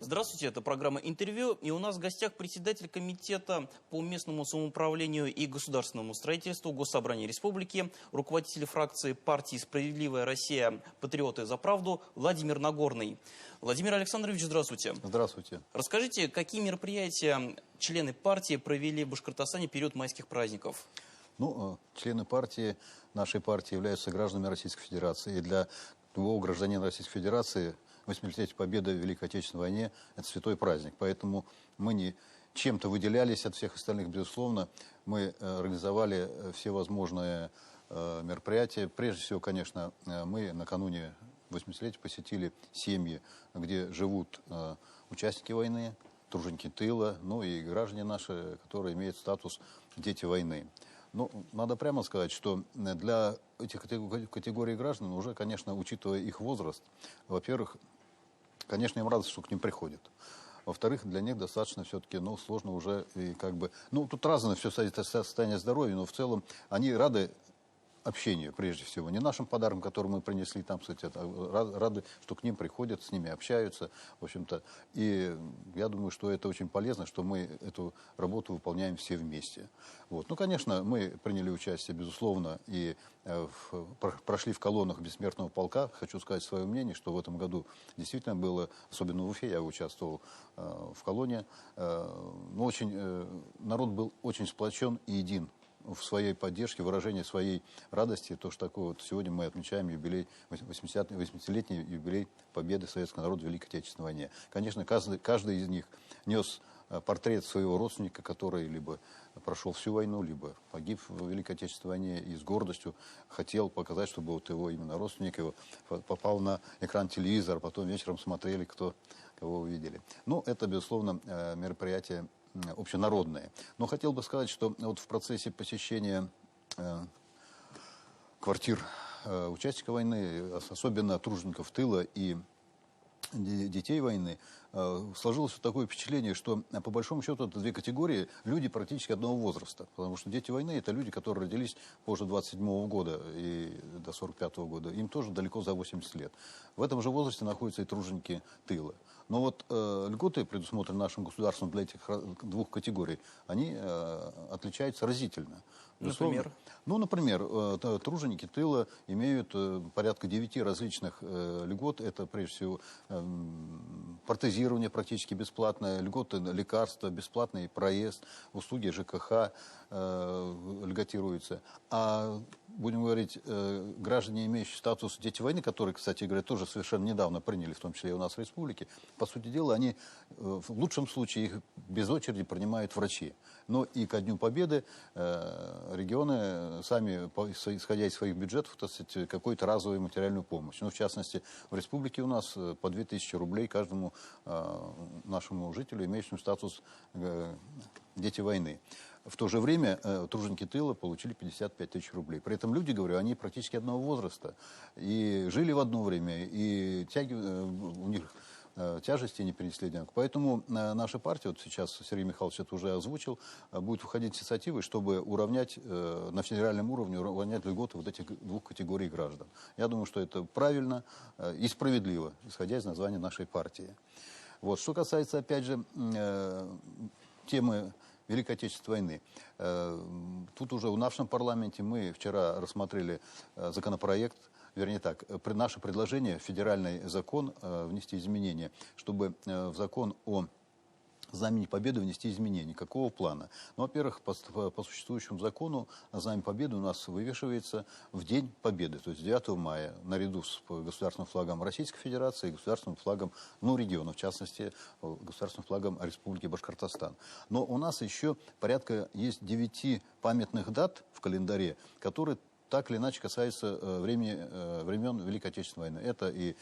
Здравствуйте, это программа «Интервью», и у нас в гостях председатель комитета по местному самоуправлению и государственному строительству Госсобрания Республики, руководитель фракции партии «Справедливая Россия. Патриоты за правду» Владимир Нагорный. Владимир Александрович, здравствуйте. Здравствуйте. Расскажите, какие мероприятия члены партии провели в Башкортостане в период майских праздников? Члены партии, нашей партии являются гражданами Российской Федерации, и для любого гражданина Российской Федерации 80-летие Победы в Великой Отечественной войне – это святой праздник. Поэтому мы не чем-то выделялись от всех остальных, безусловно. Мы организовали все возможные мероприятия. Прежде всего, конечно, мы накануне 80-летия посетили семьи, где живут участники войны, труженики тыла, и граждане наши, которые имеют статус «дети войны». Надо прямо сказать, что для этих категорий граждан уже, конечно, учитывая их возраст, во-первых, конечно, им радостно, что к ним приходят. Во-вторых, для них достаточно все-таки, сложно уже и тут разное все состояние здоровья, но в целом они рады общению, прежде всего. Не нашим подаркам, которые мы принесли там, кстати, рады, что к ним приходят, с ними общаются, в общем-то. И я думаю, что это очень полезно, что мы эту работу выполняем все вместе. Конечно, мы приняли участие, безусловно, и прошли в колоннах Бессмертного полка. Хочу сказать свое мнение, что в этом году действительно было, особенно в Уфе, я участвовал в колонне, народ был очень сплочен и един в своей поддержке, выражении своей радости. То, что такое сегодня мы отмечаем юбилей, 80-летний юбилей победы советского народа в Великой Отечественной войне. Конечно, каждый из них нес портрет своего родственника, который либо прошел всю войну, либо погиб в Великой Отечественной войне, и с гордостью хотел показать, чтобы его именно родственник его попал на экран телевизора, потом вечером смотрели, кого увидели. Это, безусловно, мероприятие общенародные. Но хотел бы сказать, что в процессе посещения квартир участников войны, особенно тружеников тыла и детей войны, сложилось такое впечатление, что по большому счету это две категории люди практически одного возраста. Потому что дети войны — это люди, которые родились позже 27-го года и до 45-го года. Им тоже далеко за 80 лет. В этом же возрасте находятся и труженики тыла. Но льготы, предусмотренные нашим государством для этих двух категорий, они отличаются разительно. Например? Например, труженики тыла имеют порядка 9 различных льгот. Это, прежде всего, протезирование практически бесплатное, льготы на лекарства, бесплатный проезд, услуги ЖКХ льготируются. А, будем говорить, граждане, имеющие статус «дети войны», которые, кстати говоря, тоже совершенно недавно приняли, в том числе и у нас в республике, по сути дела, они в лучшем случае их без очереди принимают врачи. Но и ко Дню Победы регионы сами, исходя из своих бюджетов, какую-то разовую материальную помощь. В частности, в республике у нас по 2000 рублей каждому нашему жителю, имеющему статус «дети войны». В то же время труженики тыла получили 55 тысяч рублей. При этом люди, говорю, они практически одного возраста. И жили в одно время, и у них тяжести не перенесли одинаково. Поэтому наша партия, сейчас Сергей Михайлович это уже озвучил, будет выходить с инициативой, чтобы уравнять, на федеральном уровне уравнять льготы этих двух категорий граждан. Я думаю, что это правильно и справедливо, исходя из названия нашей партии. Что касается, опять же, темы Великой Отечественной войны. Тут уже в нашем парламенте мы вчера рассмотрели законопроект, вернее так, наше предложение в федеральный закон внести изменения, чтобы в закон о Знамени Победы внести изменения. Какого плана? Во-первых, по существующему закону Знамя Победы у нас вывешивается в День Победы, то есть 9 мая, наряду с государственным флагом Российской Федерации и государственным флагом региона, в частности, государственным флагом Республики Башкортостан. Но у нас еще порядка есть 9 памятных дат в календаре, которые так или иначе касаются времен Великой Отечественной войны. Это и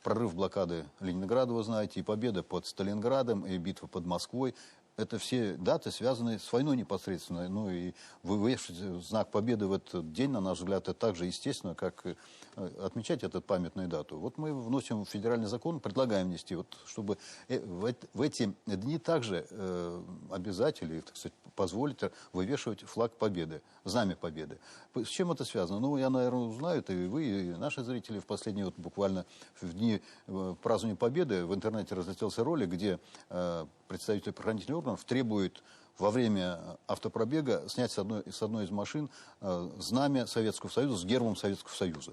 прорыв блокады Ленинграда, вы знаете, и победа под Сталинградом, и битва под Москвой. это все даты, связанные с войной непосредственно. Ну и вывешивать знак победы в этот день, на наш взгляд, это так же естественно, как отмечать эту памятную дату. Вот мы вносим в федеральный закон, предлагаем внести, вот, чтобы в эти дни также обязательно, так сказать, позволить вывешивать флаг победы, знамя победы. С чем это связано? Ну, я, наверное, узнаю, и вы, и наши зрители в последние, вот буквально в дни празднования победы в интернете разлетелся ролик, где представители правоохранительных органов требуют во время автопробега снять с одной из машин знамя Советского Союза с гербом Советского Союза.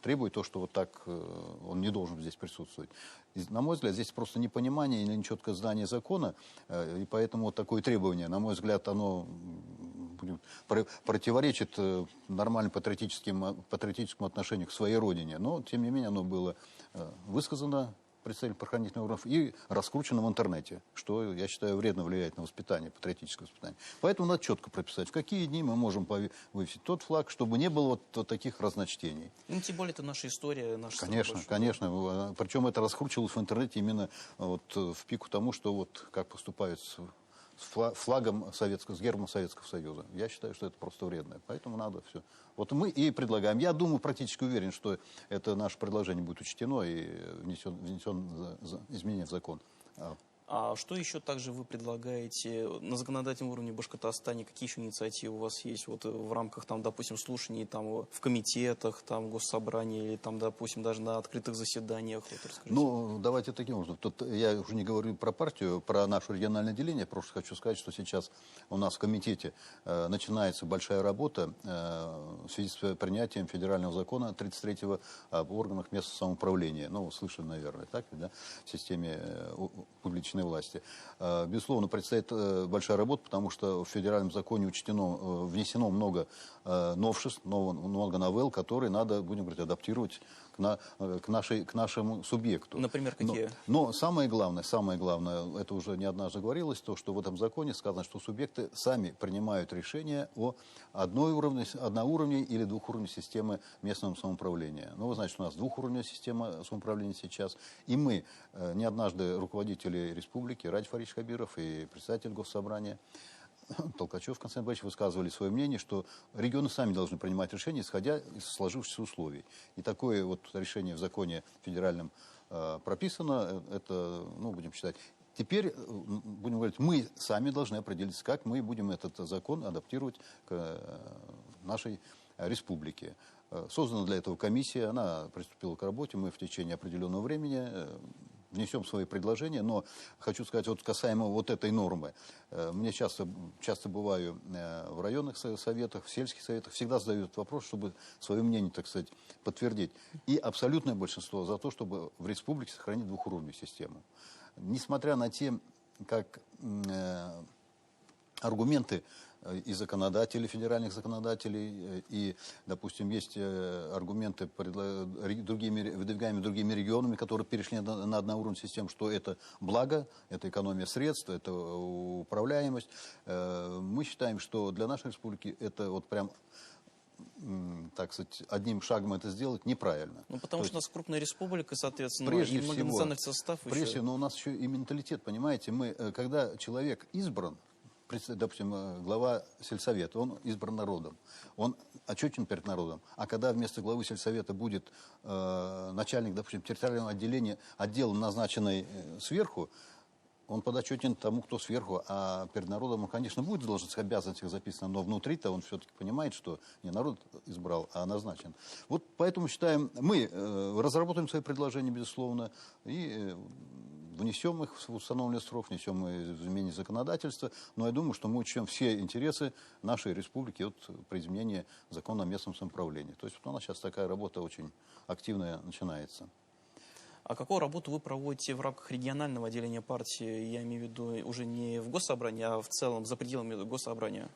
Требует то, что вот так он не должен здесь присутствовать. И, на мой взгляд, здесь просто непонимание или нечеткое знание закона, и поэтому вот такое требование, на мой взгляд, оно противоречит нормальному патриотическому отношению к своей родине. Но, тем не менее, оно было высказано представителей правоохранительных органов и раскручено в интернете, что, я считаю, вредно влияет на воспитание, патриотическое воспитание. Поэтому надо четко прописать, в какие дни мы можем вывесить тот флаг, чтобы не было вот таких разночтений. Ну, тем более, это наша история, наша Конечно, конечно. Причем это раскручивалось в интернете именно вот в пику тому, что вот как поступают с флагом Советского, с гербом Советского Союза. Я считаю, что это просто вредно. Поэтому надо все. Вот мы и предлагаем. Я думаю, практически уверен, что это наше предложение будет учтено и внесен изменение в закон. А что еще также вы предлагаете на законодательном уровне Башкортостане? Какие еще инициативы у вас есть вот в рамках, там, допустим, слушаний там, в комитетах, там, госсобрании или, там, допустим, даже на открытых заседаниях? Вот, расскажите. Ну, давайте таким образом. Тут я уже не говорю про партию, про наше региональное отделение. Просто хочу сказать, что сейчас у нас в комитете начинается большая работа в связи с принятием федерального закона 33-го об органах местного самоуправления. Ну, слышали, наверное, так, да, в системе публичной власти. Безусловно, предстоит большая работа, потому что в федеральном законе внесено много новшеств, много новелл, которые надо, будем говорить, адаптировать к нашему субъекту. Например, какие? Но самое главное, это уже не однажды говорилось, то, что в этом законе сказано, что субъекты сами принимают решения о одноуровневой или двухуровневой системе местного самоуправления. Ну, вы знаете, что у нас двухуровневая система самоуправления сейчас, и мы, не однажды руководители республики, Ради Фаридович Хабиров и председатель Госсобрания Толкачев Константин Борисович высказывали свое мнение, что регионы сами должны принимать решения, исходя из сложившихся условий. И такое вот решение в законе федеральном прописано, это, ну, будем считать. Теперь, будем говорить, мы сами должны определиться, как мы будем этот закон адаптировать к нашей республике. Создана для этого комиссия, она приступила к работе, мы в течение определенного времени внесем свои предложения, но хочу сказать, вот касаемо вот этой нормы. Мне часто бываю в районных советах, в сельских советах, всегда задают этот вопрос, чтобы свое мнение, так сказать, подтвердить. И абсолютное большинство за то, чтобы в республике сохранить двухуровневую систему. Несмотря на те, как аргументы и законодателей, федеральных законодателей, и, допустим, есть аргументы, выдвигаемые другими регионами, которые перешли на одноуровневую систему, что это благо, это экономия средств, это управляемость. Мы считаем, что для нашей республики это вот прям, так сказать, одним шагом это сделать неправильно. Ну, потому что у нас крупная республика, соответственно, прежде и многонациональный состав еще. Прежде всего, но у нас еще и менталитет, понимаете, когда человек избран, допустим, глава сельсовета, он избран народом, он отчетен перед народом. А когда вместо главы сельсовета будет начальник, допустим, территориального отдела, назначенный сверху, он подотчетен тому, кто сверху, а перед народом он, конечно, будет в должностных обязанностях записано, но внутри-то он все-таки понимает, что не народ избрал, а назначен. Вот поэтому считаем, мы разработаем свои предложения, безусловно, и внесем их в установленный срок, внесем изменения законодательства, но я думаю, что мы учтем все интересы нашей республики при изменении закона о местном самоуправлении. То есть вот у нас сейчас такая работа очень активная начинается. А какую работу вы проводите в рамках регионального отделения партии? Я имею в виду уже не в Госсобрании, а в целом за пределами Госсобрания.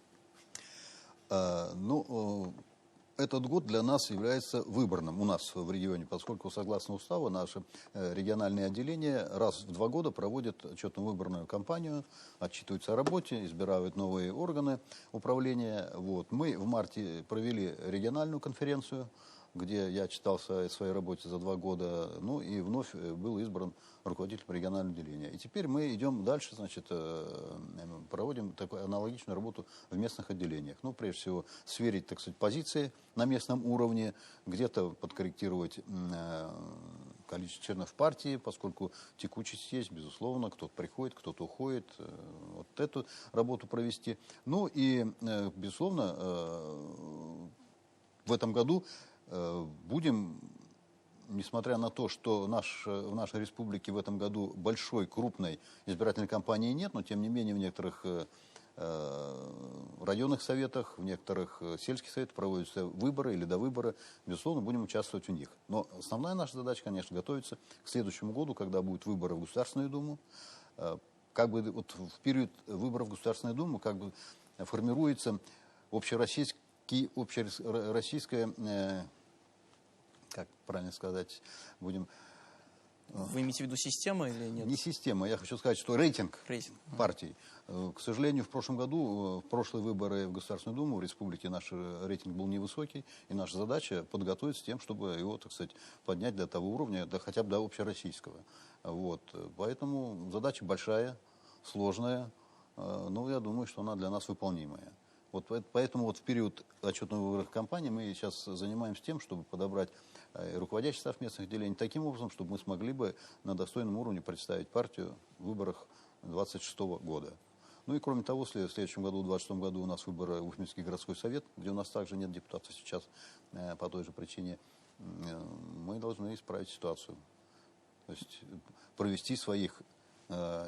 Этот год для нас является выборным у нас в регионе, поскольку, согласно уставу, наше региональное отделение раз в 2 года проводит отчетно-выборную кампанию, отчитываются о работе, избирают новые органы управления. Вот. Мы в марте провели региональную конференцию, где я отчитался о своей работе за 2 года, ну и вновь был избран руководителем регионального отделения. И теперь мы идем дальше, значит, проводим такую аналогичную работу в местных отделениях. Ну, прежде всего, сверить, так сказать, позиции на местном уровне, где-то подкорректировать количество членов партии, поскольку текучесть есть, безусловно, кто-то приходит, кто-то уходит, вот эту работу провести. Ну и, безусловно, в этом году будем, несмотря на то, что в нашей республике в этом году большой, крупной избирательной кампании нет, но тем не менее в некоторых районных советах, в некоторых сельских советах проводятся выборы или довыборы, безусловно, будем участвовать в них. Но основная наша задача, конечно, готовиться к следующему году, когда будут выборы в Государственную Думу. Как бы вот в период выборов в Государственную Думу как бы формируется общероссийское, как правильно сказать, будем... Вы имеете в виду система или нет? Не система, я хочу сказать, что рейтинг партий. К сожалению, в прошлом году, в прошлые выборы в Государственную Думу в республике наш рейтинг был невысокий, и наша задача подготовиться с тем, чтобы его, так сказать, поднять до того уровня, хотя бы до общероссийского. Вот. Поэтому задача большая, сложная, но я думаю, что она для нас выполнимая. Вот поэтому вот в период отчетно-выборных кампаний мы сейчас занимаемся тем, чтобы подобрать руководящий состав местных отделений таким образом, чтобы мы смогли бы на достойном уровне представить партию в выборах 2026 года. Ну и кроме того, в следующем году, в 2026 году у нас выборы в Уфимский городской совет, где у нас также нет депутатов сейчас по той же причине. Мы должны исправить ситуацию. То есть провести своих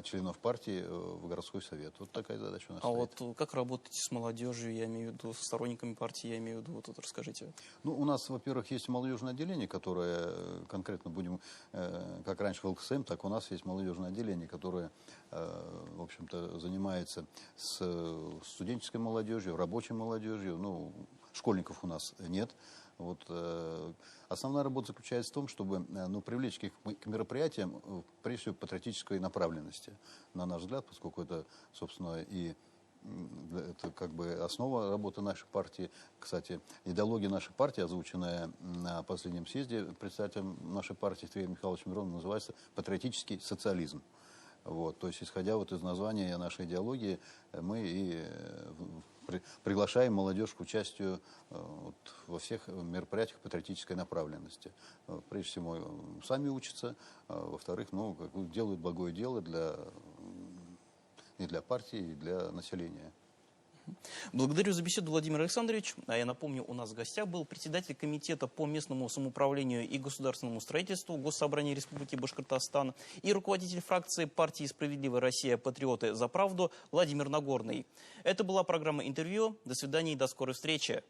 членов партии в городской совет. Вот такая задача у нас стоит. Вот как работаете с молодежью, я имею в виду, с сторонниками партии, я имею в виду, вот это расскажите. Ну, у нас, во-первых, есть молодежное отделение, которое конкретно будем, как раньше в ЛКСМ, так у нас есть молодежное отделение, которое, в общем-то, занимается с студенческой молодежью, рабочей молодежью. Ну, школьников у нас нет. Вот, основная работа заключается в том, чтобы привлечь их к мероприятиям, прежде всего, патриотической направленности, на наш взгляд, поскольку это, собственно, и это как бы основа работы нашей партии. Кстати, идеология нашей партии, озвученная на последнем съезде председателем нашей партии Сергеем Михайловичем Мироновым, называется «Патриотический социализм». Вот, то есть, исходя вот из названия нашей идеологии, мы и приглашаем молодежь к участию во всех мероприятиях патриотической направленности. Прежде всего, сами учатся, во-вторых, делают благое дело и для партии, и для населения. Благодарю за беседу, Владимир Александрович. А я напомню, у нас в гостях был председатель комитета по местному самоуправлению и государственному строительству Госсобрания Республики Башкортостан и руководитель фракции партии «Справедливая Россия. Патриоты за правду» Владимир Нагорный. Это была программа «Интервью». До свидания и до скорой встречи.